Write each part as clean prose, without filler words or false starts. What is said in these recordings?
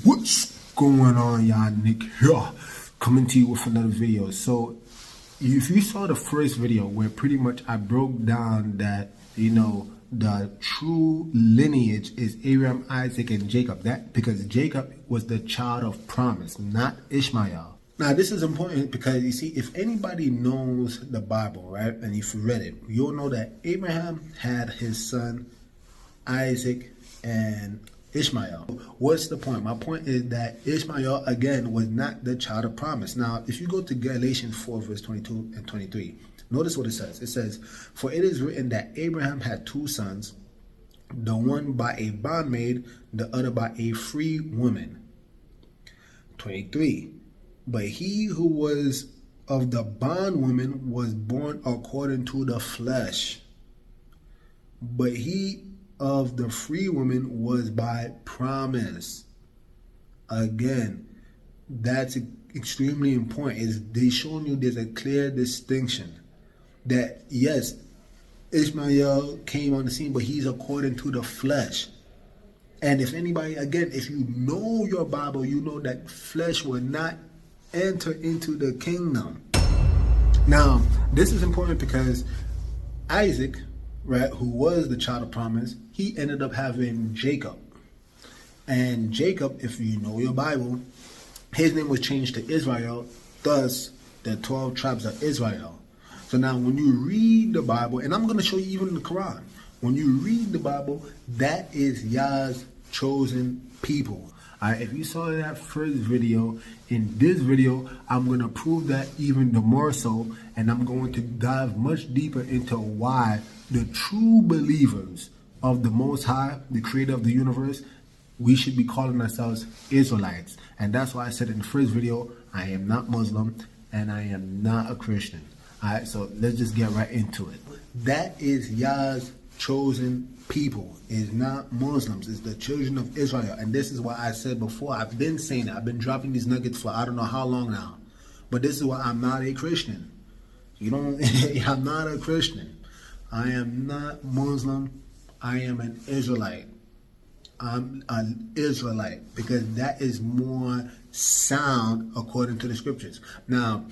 What's going on, y'all? Nick here, coming to you with another video. So if you saw the first video where pretty much I broke down that, the true lineage is Abraham, Isaac, and Jacob, that because Jacob was the child of promise, not Ishmael. Now this is important because you see, if anybody knows the Bible, right, and if you read it, you'll know that Abraham had his son Isaac and Ishmael. What's the point? My point is that Ishmael, again, was not the child of promise. Now, if you go to Galatians 4, verse 22 and 23, notice what it says. It says, "For it is written that Abraham had two sons, the one by a bondmaid, the other by a free woman." 23, "But he who was of the bondwoman was born according to the flesh, but he of the free woman was by promise." Again, that's extremely important. Is they showing you there's a clear distinction that yes, Ishmael came on the scene, but he's according to the flesh. And if anybody, again, if you know your Bible, you know that flesh will not enter into the kingdom. Now, this is important because Isaac, right, who was the child of promise, he ended up having Jacob. And Jacob, if you know your Bible, his name was changed to Israel, thus the 12 tribes of Israel. So now when you read the Bible, and I'm going to show you even in the Quran, when you read the Bible, that is Yah's chosen people. Alright, if you saw that first video, in this video, I'm going to prove that even the more so, and I'm going to dive much deeper into why the true believers of the Most High, the creator of the universe, we should be calling ourselves Israelites. And that's why I said in the first video, I am not Muslim and I am not a Christian. Alright, so let's just get right into it. That is Yah's chosen people. It's not Muslims, it's the children of Israel. And this is why I said before, I've been saying it, I've been dropping these nuggets for I don't know how long now. But this is why I'm not a Christian. I'm not a Christian. I am not Muslim. I am an Israelite. I'm an Israelite because that is more sound according to the scriptures. Now,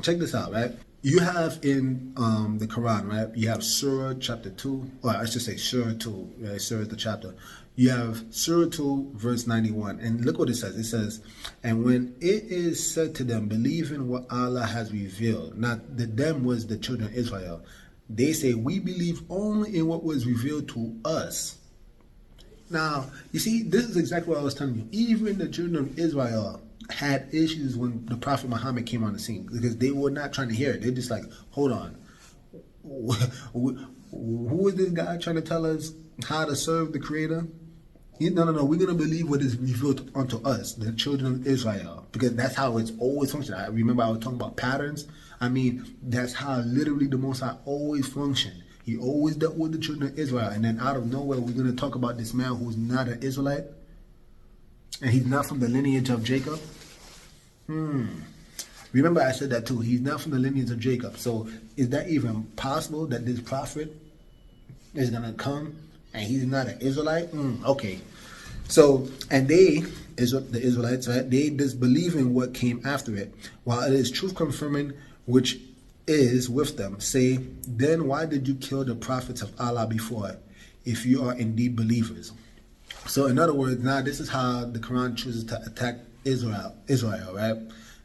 check this out, right? You have in the Quran, right? You have Surah chapter 2, or I should say Surah 2, right? Surah is the chapter. You have Surah 2, verse 91. And look what it says. It says, "And when it is said to them, believe in what Allah has revealed." Now, the them was the children of Israel. They say, "We believe only in what was revealed to us." Now, you see, this is exactly what I was telling you. Even the children of Israel had issues when the Prophet Muhammad came on the scene because they were not trying to hear it. They're just like, hold on. Who is this guy trying to tell us how to serve the Creator? No. We're going to believe what is revealed unto us, the children of Israel, because that's how it's always functioned. I remember I was talking about patterns. I mean, that's how literally the Most High always functioned. He always dealt with the children of Israel. And then out of nowhere, we're going to talk about this man who's not an Israelite. And he's not from the lineage of Jacob. Remember I said that too. He's not from the lineage of Jacob. So is that even possible that this prophet is going to come and he's not an Israelite? Okay. So, and they, the Israelites, right, they disbelieve in what came after it, while it is truth confirming which is with them. Say, then why did you kill the prophets of Allah before, if you are indeed believers? So in other words, now this is how the Quran chooses to attack Israel, right?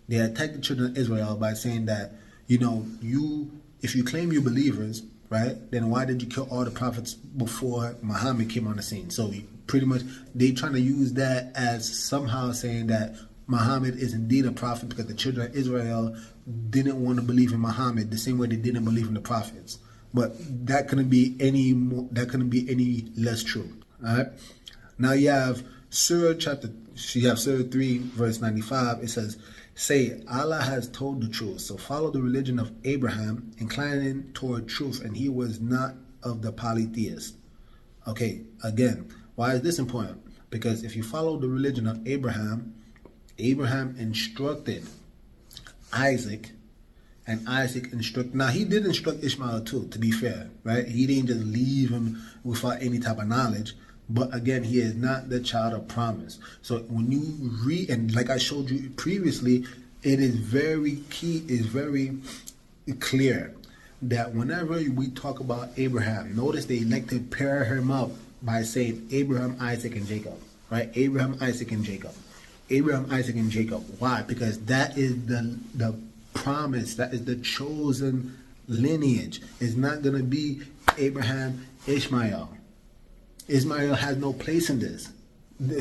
They attack the children of Israel by saying that, if you claim you're believers, right, then why did you kill all the prophets before Muhammad came on the scene? So pretty much they trying to use that as somehow saying that Muhammad is indeed a prophet because the children of Israel didn't want to believe in Muhammad the same way they didn't believe in the prophets. But that couldn't be any less true. All right. Now you have Surah 3, verse 95. It says, "Say, Allah has told the truth, so follow the religion of Abraham, inclining toward truth, and he was not of the polytheists." Okay, again, why is this important? Because if you follow the religion of Abraham, Abraham instructed Isaac, and Isaac instructed. Now, he did instruct Ishmael too, to be fair, right? He didn't just leave him without any type of knowledge. But again, he is not the child of promise. So when you read, and like I showed you previously, it is very key, is very clear that whenever we talk about Abraham, notice they like to pair him up by saying Abraham, Isaac, and Jacob. Right? Abraham, Isaac, and Jacob. Abraham, Isaac, and Jacob. Why? Because that is the promise, that is the chosen lineage. It's not going to be Abraham, Ishmael. Ishmael has no place in this.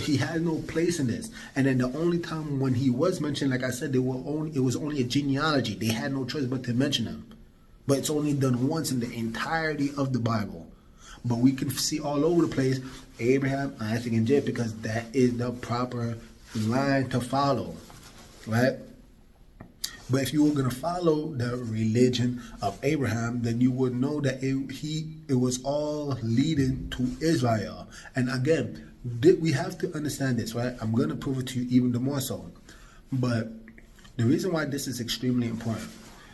He has no place in this. And then the only time when he was mentioned, like I said, it was only a genealogy. They had no choice but to mention him. But it's only done once in the entirety of the Bible. But we can see all over the place Abraham, Isaac, and Jacob, because that is the proper line to follow, right? But if you were going to follow the religion of Abraham, then you would know that it was all leading to Israel. And again, we have to understand this, right? I'm going to prove it to you even the more so. But the reason why this is extremely important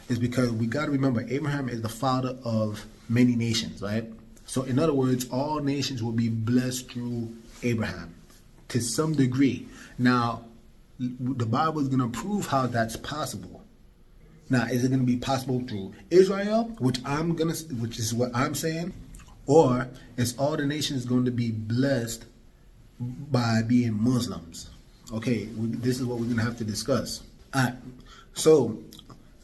is because we got to remember Abraham is the father of many nations, right? So in other words, all nations will be blessed through Abraham to some degree. Now, the Bible is going to prove how that's possible. Now, is it going to be possible through Israel, which is what I'm saying, or is all the nations going to be blessed by being Muslims? Okay, this is what we're going to have to discuss. All right, so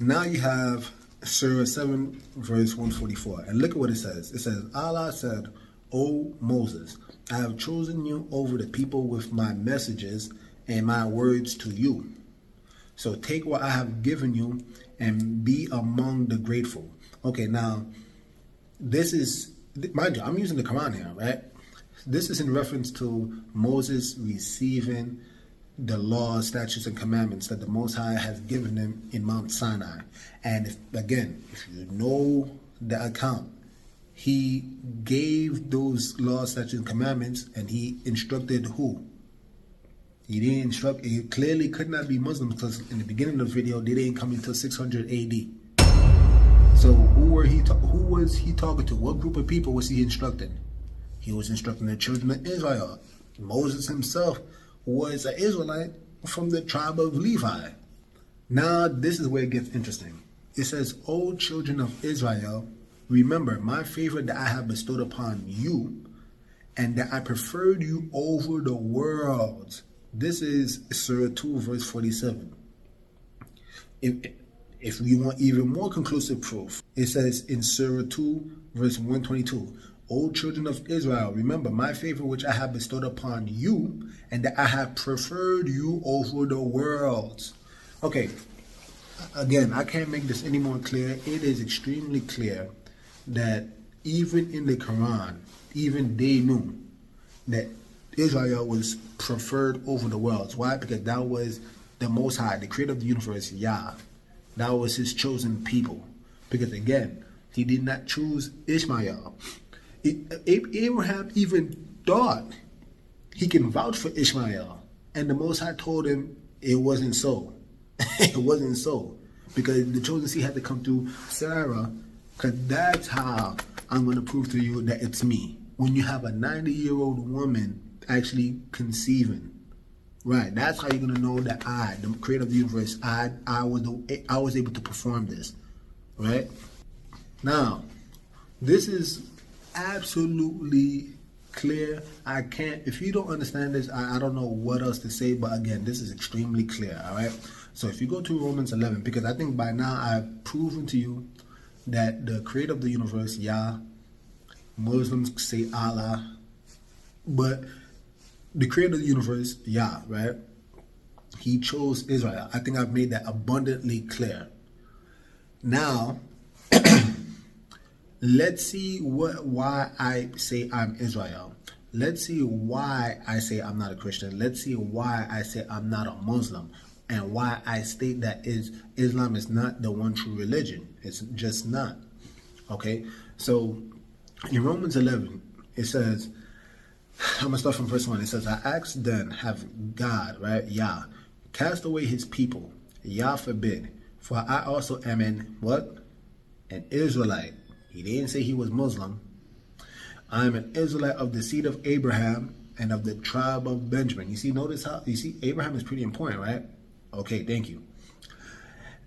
now you have Surah 7, verse 144, and look at what it says. It says, Allah said, O Moses, I have chosen you over the people with my messages and my words to you. So take what I have given you and be among the grateful. Okay, now, this is, mind you, I'm using the Quran here, right? This is in reference to Moses receiving the laws, statutes, and commandments that the Most High has given him in Mount Sinai. And if you know the account, he gave those laws, statutes, and commandments, and he instructed who? He didn't instruct, it clearly could not be Muslims, because in the beginning of the video, they didn't come until 600 AD. So who was he talking to? What group of people was he instructing? He was instructing the children of Israel. Moses himself was an Israelite from the tribe of Levi. Now, this is where it gets interesting. It says, O children of Israel, remember my favor that I have bestowed upon you, and that I preferred you over the world. This is Surah 2, verse 47. If you want even more conclusive proof, it says in Surah 2, verse 122, O children of Israel, remember my favor which I have bestowed upon you, and that I have preferred you over the world. Okay, again, I can't make this any more clear. It is extremely clear that even in the Quran, even they knew that Israel was preferred over the worlds. Why? Because that was the Most High, the creator of the universe, Yah. That was his chosen people. Because again, he did not choose Ishmael. Abraham even thought he can vouch for Ishmael. And the Most High told him it wasn't so. It wasn't so. Because the chosen seed had to come through Sarah. Because that's how I'm going to prove to you that it's me. When you have a 90-year-old woman actually conceiving, right? That's how you're gonna know that I, the creator of the universe, I was able to perform this, right? Now, this is absolutely clear. I can't. If you don't understand this, I don't know what else to say. But again, this is extremely clear. All right. So if you go to Romans 11, because I think by now I've proven to you that the creator of the universe, Yah, Muslims say Allah, but the creator of the universe, Yah, right? He chose Israel. I think I've made that abundantly clear. Now, let's see why I say I'm Israel. Let's see why I say I'm not a Christian. Let's see why I say I'm not a Muslim. And why I state that Islam is not the one true religion. It's just not. Okay? So, in Romans 11, it says, I'm going to start from verse 1. It says, I asked then, have God, right, Yah, cast away his people. Yah forbid. For I also am an Israelite. He didn't say he was Muslim. I am an Israelite of the seed of Abraham and of the tribe of Benjamin. You see, notice how, you see, Abraham is pretty important, right? Okay, thank you.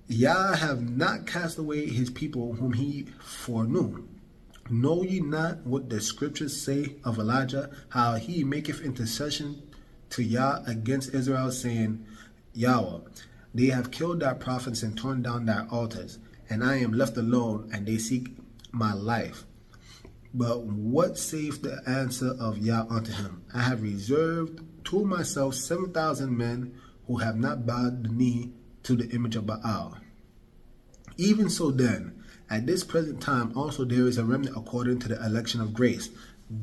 Yah have not cast away his people whom he foreknew. Know ye not what the scriptures say of Elijah, how he maketh intercession to Yah against Israel, saying, Yahweh, they have killed thy prophets and torn down thy altars, and I am left alone, and they seek my life. But what saith the answer of Yah unto him? I have reserved to myself 7,000 men who have not bowed the knee to the image of Baal. Even so then, at this present time also there is a remnant according to the election of grace.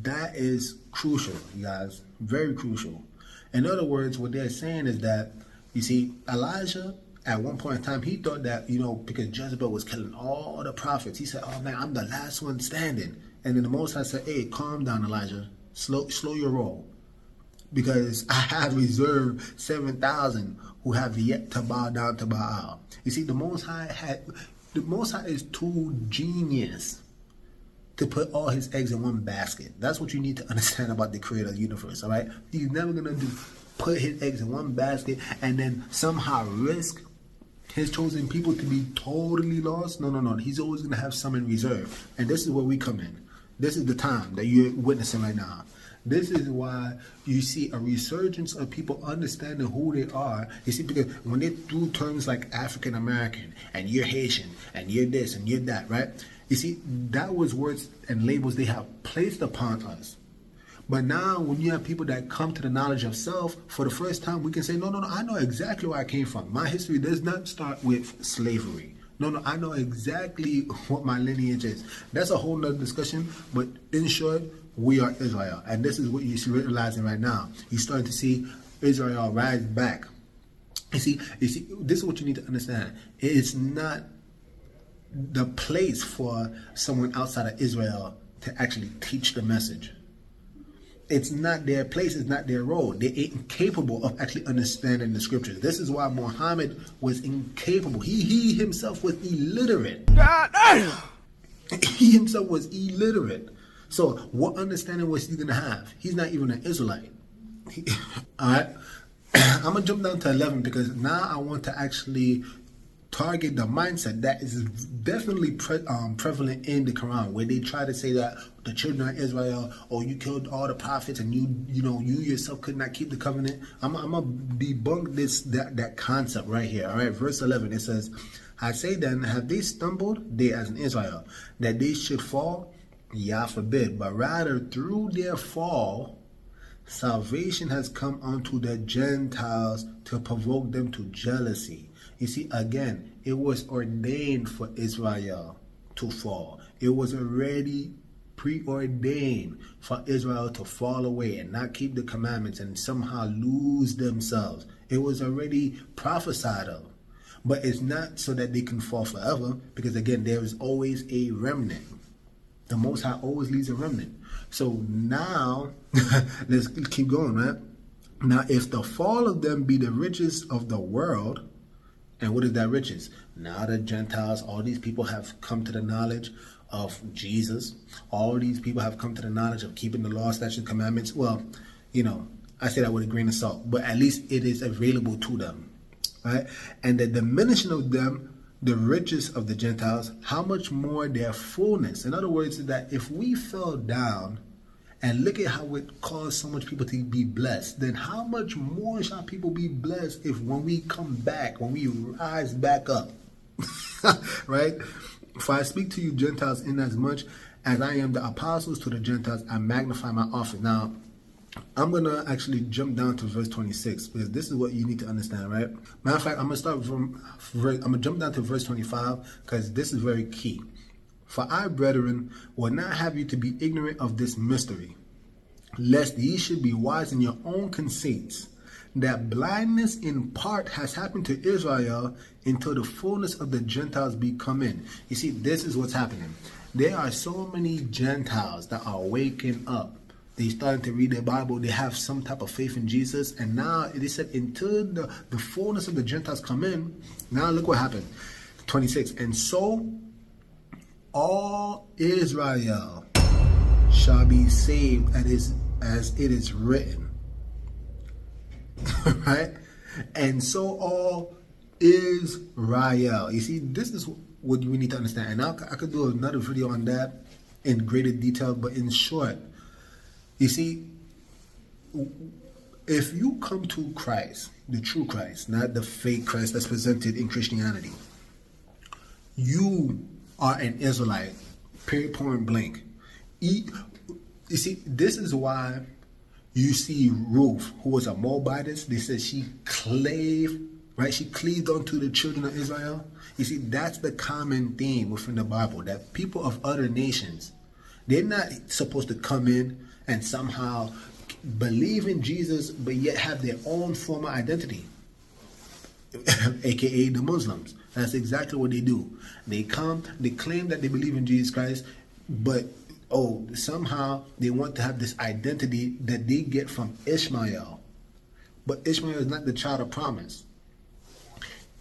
That is crucial, you guys. Very crucial. In other words, what they're saying is that, you see, Elijah, at one point in time, he thought that, because Jezebel was killing all the prophets, he said, oh man, I'm the last one standing. And then the Most High said, hey, calm down, Elijah. Slow your roll. Because I have reserved 7,000 who have yet to bow down to Baal. You see, the Most High is too genius to put all his eggs in one basket. That's what you need to understand about the creator of the universe, all right? He's never going to put his eggs in one basket and then somehow risk his chosen people to be totally lost. No. He's always going to have some in reserve. And this is where we come in. This is the time that you're witnessing right now. This is why you see a resurgence of people understanding who they are. You see, because when they do terms like African American, and you're Haitian, and you're this, and you're that, right? You see, that was words and labels they have placed upon us. But now, when you have people that come to the knowledge of self, for the first time, we can say, no, I know exactly where I came from. My history does not start with slavery. No, I know exactly what my lineage is. That's a whole nother discussion, but in short, we are Israel. And this is what you're realizing right now. You're starting to see Israel rise back. You see, this is what you need to understand. It's not the place for someone outside of Israel to actually teach the message. It's not their place, it's not their role. They're incapable of actually understanding the scriptures. This is why Muhammad was incapable. He himself was illiterate. God damn! He himself was illiterate. So what understanding was he going to have? He's not even an Israelite. Alright? I'm going to jump down to 11 because now I want to actually target the mindset that is definitely prevalent in the Quran, where they try to say that the children of Israel, or you killed all the prophets and you yourself could not keep the covenant. I'm gonna debunk that concept right here. All right, verse 11, it says, I say then, have they stumbled, they as in Israel, that they should fall? Yah forbid, but rather through their fall salvation has come unto the Gentiles to provoke them to jealousy. You see, again, it was ordained for Israel to fall. It was already preordained for Israel to fall away and not keep the commandments and somehow lose themselves. It was already prophesied of. But it's not so that they can fall forever, because again, there is always a remnant. The Most High always leaves a remnant. So now, let's keep going, right? Now, if the fall of them be the riches of the world, and what is that riches? Now the Gentiles, all these people have come to the knowledge of Jesus. All these people have come to the knowledge of keeping the law, statutes, commandments. Well, I say that with a grain of salt, but at least it is available to them, right? And the diminishing of them, the riches of the Gentiles, how much more their fullness. In other words, that if we fell down and look at how it caused so much people to be blessed, then how much more shall people be blessed if when we come back, when we rise back up, right? For I speak to you Gentiles, inasmuch as I am the apostles to the Gentiles, I magnify my office. Now, I'm going to actually jump down to verse 26, because this is what you need to understand, right? Matter of fact, I'm going to jump down to verse 25, because this is very key. For I, brethren, will not have you to be ignorant of this mystery, lest ye should be wise in your own conceits, that blindness in part has happened to Israel until the fullness of the Gentiles be come in. You see, this is what's happening. There are so many Gentiles that are waking up. They starting to read their Bible. They have some type of faith in Jesus. And now they said until the fullness of the Gentiles come in. Now look what happened. 26. And so all Israel shall be saved as it is written. Right? And so all Israel. You see, this is what we need to understand. And I could do another video on that in greater detail, but in short, you see, if you come to Christ, the true Christ, not the fake Christ that's presented in Christianity, you are an Israelite, period, point blank. You see, this is why you see Ruth, who was a Moabitess. They said she cleaved, right? She cleaved onto the children of Israel. You see, that's the common theme within the Bible, that people of other nations, they're not supposed to come in and somehow believe in Jesus, but yet have their own form of identity, aka the Muslims. That's exactly what they do. They come, they claim that they believe in Jesus Christ, but somehow they want to have this identity that they get from Ishmael. But Ishmael is not the child of promise.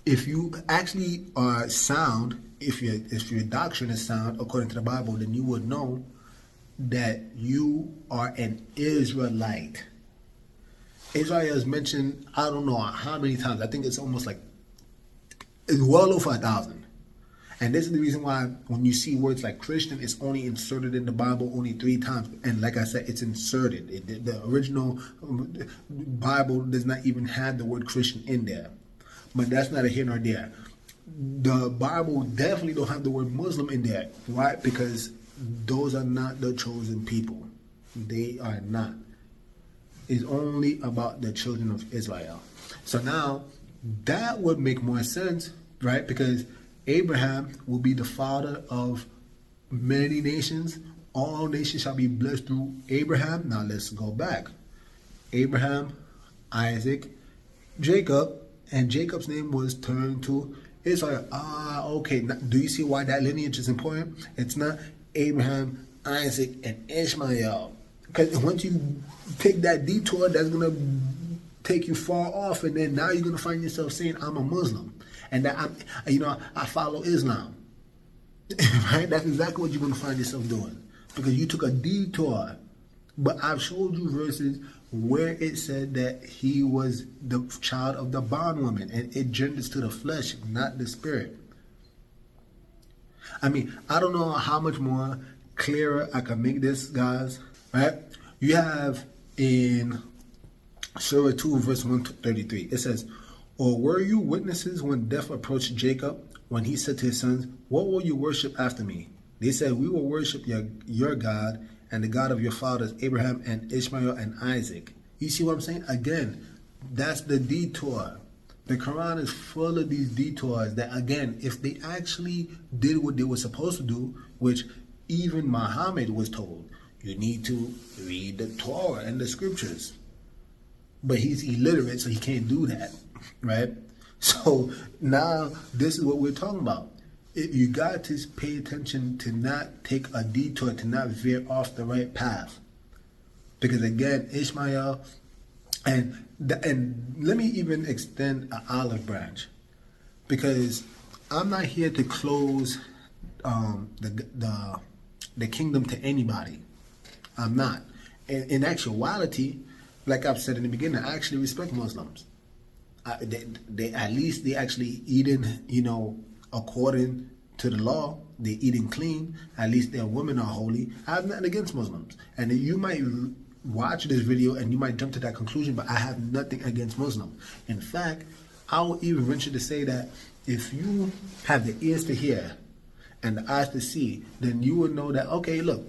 If you actually are sound, if your doctrine is sound according to the Bible, then you would know that you are an Israelite. Israel is mentioned, I don't know how many times. I think it's almost like, it's well over 1,000. And this is the reason why when you see words like Christian, it's only inserted in the Bible only 3 times. And like I said, it's inserted. The original Bible does not even have the word Christian in there. But that's not a here nor there. The Bible definitely don't have the word Muslim in there. Why? Because those are not the chosen people. They are not. It's only about the children of Israel. So now, that would make more sense, right? Because Abraham will be the father of many nations. All nations shall be blessed through Abraham. Now let's go back. Abraham, Isaac, Jacob, and Jacob's name was turned to Israel. Okay. Now, do you see why that lineage is important? It's not Abraham, Isaac, and Ishmael. Because once you take that detour, that's going to take you far off, and then now you're going to find yourself saying, I'm a Muslim. And that I follow Islam. Right? That's exactly what you're going to find yourself doing. Because you took a detour. But I've showed you verses where it said that he was the child of the bondwoman, and it genders to the flesh, not the spirit. I mean, I don't know how much more clearer I can make this, guys. Right? You have in Surah 2, verse 133, it says, or were you witnesses when death approached Jacob, when he said to his sons, what will you worship after me? They said, we will worship your God and the God of your fathers, Abraham and Ishmael and Isaac. You see what I'm saying? Again, that's the detour. The Quran is full of these detours that, again, if they actually did what they were supposed to do, which even Muhammad was told, you need to read the Torah and the scriptures. But he's illiterate, so he can't do that, right? So now this is what we're talking about. You got to pay attention to not take a detour, to not veer off the right path. Because again, Ishmael, and let me even extend an olive branch. Because I'm not here to close the kingdom to anybody. I'm not. In actuality, like I've said in the beginning, I actually respect Muslims. They at least they actually eating, according to the law. They eating clean. At least their women are holy. I have nothing against Muslims. And you might watch this video and you might jump to that conclusion, but I have nothing against Muslims. In fact, I will even venture to say that if you have the ears to hear and the eyes to see, then you will know that, okay, look,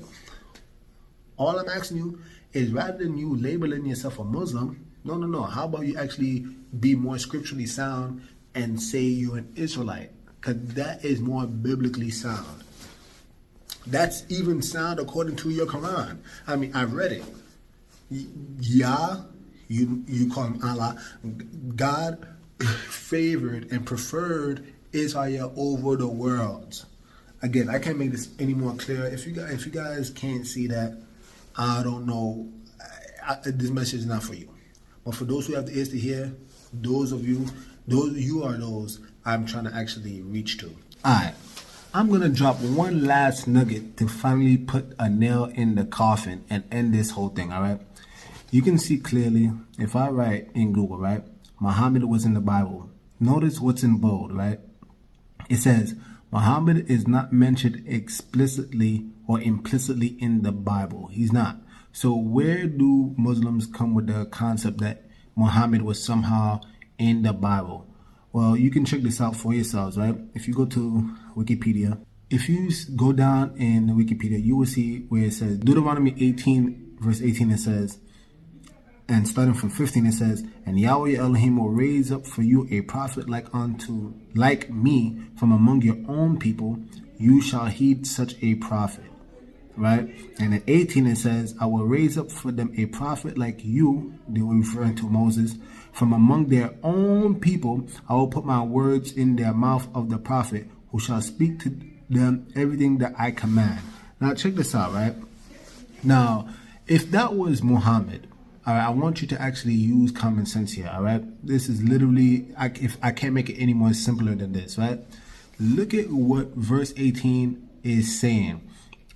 all I'm asking you is rather than you labeling yourself a Muslim, no. How about you actually be more scripturally sound and say you're an Israelite? Because that is more biblically sound. That's even sound according to your Quran. I mean, I've read it. Yah, you call him Allah. God favored and preferred Israel over the world. Again, I can't make this any more clear. If you guys can't see that, I don't know. This message is not for you. But for those who have the ears to hear, you are those I'm trying to actually reach to. Alright. I'm going to drop one last nugget to finally put a nail in the coffin and end this whole thing, all right? You can see clearly, if I write in Google, right, Muhammad was in the Bible. Notice what's in bold, right? It says, Muhammad is not mentioned explicitly or implicitly in the Bible. He's not. So where do Muslims come with the concept that Muhammad was somehow in the Bible? Well, you can check this out for yourselves, right? If you go to Wikipedia, if you go down in Wikipedia, you will see where it says Deuteronomy 18, verse 18, it says, and starting from 15, it says, and Yahweh Elohim will raise up for you a prophet like me from among your own people. You shall heed such a prophet. Right? And in 18, it says, I will raise up for them a prophet like you, they were referring to Moses, from among their own people. I will put my words in their mouth of the prophet, who shall speak to them everything that I command. Now, check this out, right? Now, if that was Muhammad, all right, I want you to actually use common sense here, all right? This is literally, if I can't make it any more simpler than this, right? Look at what verse 18 is saying.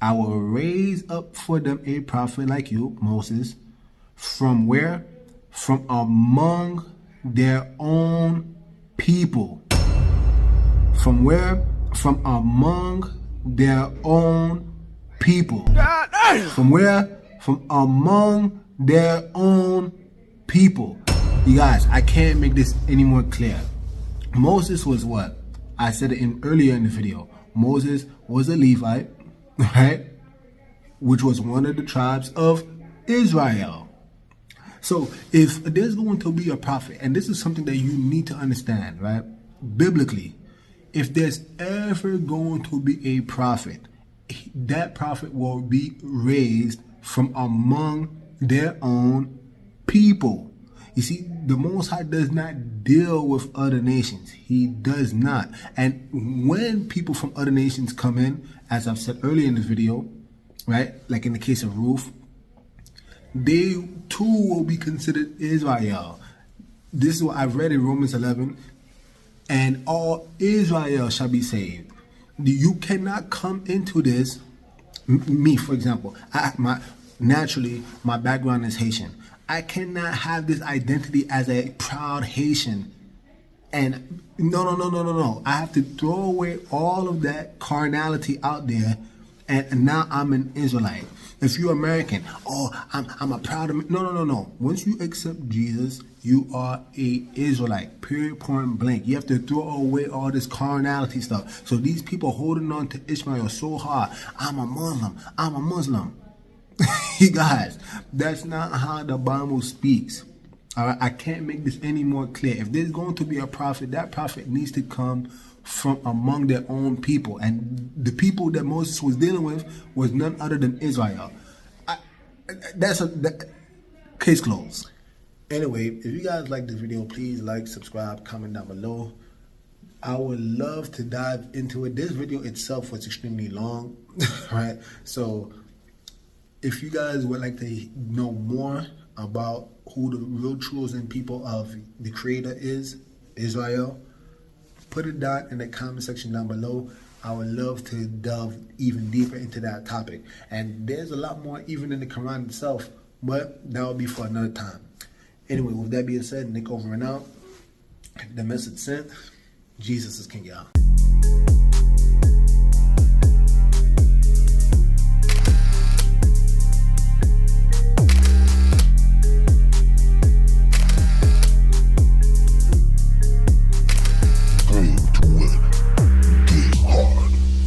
I will raise up for them a prophet like you, Moses, from where? From among their own people. From where? From among their own people. From where? From among their own people. You guys, I can't make this any more clear. Moses was what? I said it earlier in the video. Moses was a Levite, right? Which was one of the tribes of Israel. So if there's going to be a prophet, and this is something that you need to understand, right? Biblically, if there's ever going to be a prophet, that prophet will be raised from among their own people. You see, the Most High does not deal with other nations. He does not. And when people from other nations come in, as I've said earlier in the video, right, like in the case of Ruth, they too will be considered Israel. This is what I've read in Romans 11, and all Israel shall be saved. You cannot come into this, me for example, naturally, my background is Haitian. I cannot have this identity as a proud Haitian. And no. I have to throw away all of that carnality out there, and now I'm an Israelite. If you're American, I'm a proud American. No. Once you accept Jesus, you are a Israelite. Period, point blank. You have to throw away all this carnality stuff. So these people holding on to Ishmael so hard. I'm a Muslim. You guys, that's not how the Bible speaks. All right, I can't make this any more clear. If there's going to be a prophet, that prophet needs to come from among their own people. And the people that Moses was dealing with was none other than Israel. That's case closed. Anyway, if you guys like this video, please like, subscribe, comment down below. I would love to dive into it. This video itself was extremely long, right? So if you guys would like to know more about who the real chosen people of the Creator is, Israel, put it down in the comment section down below. I would love to delve even deeper into that topic. And there's a lot more even in the Quran itself, but that will be for another time. Anyway, with that being said, Nick over and out. The message sent. Jesus is King, y'all.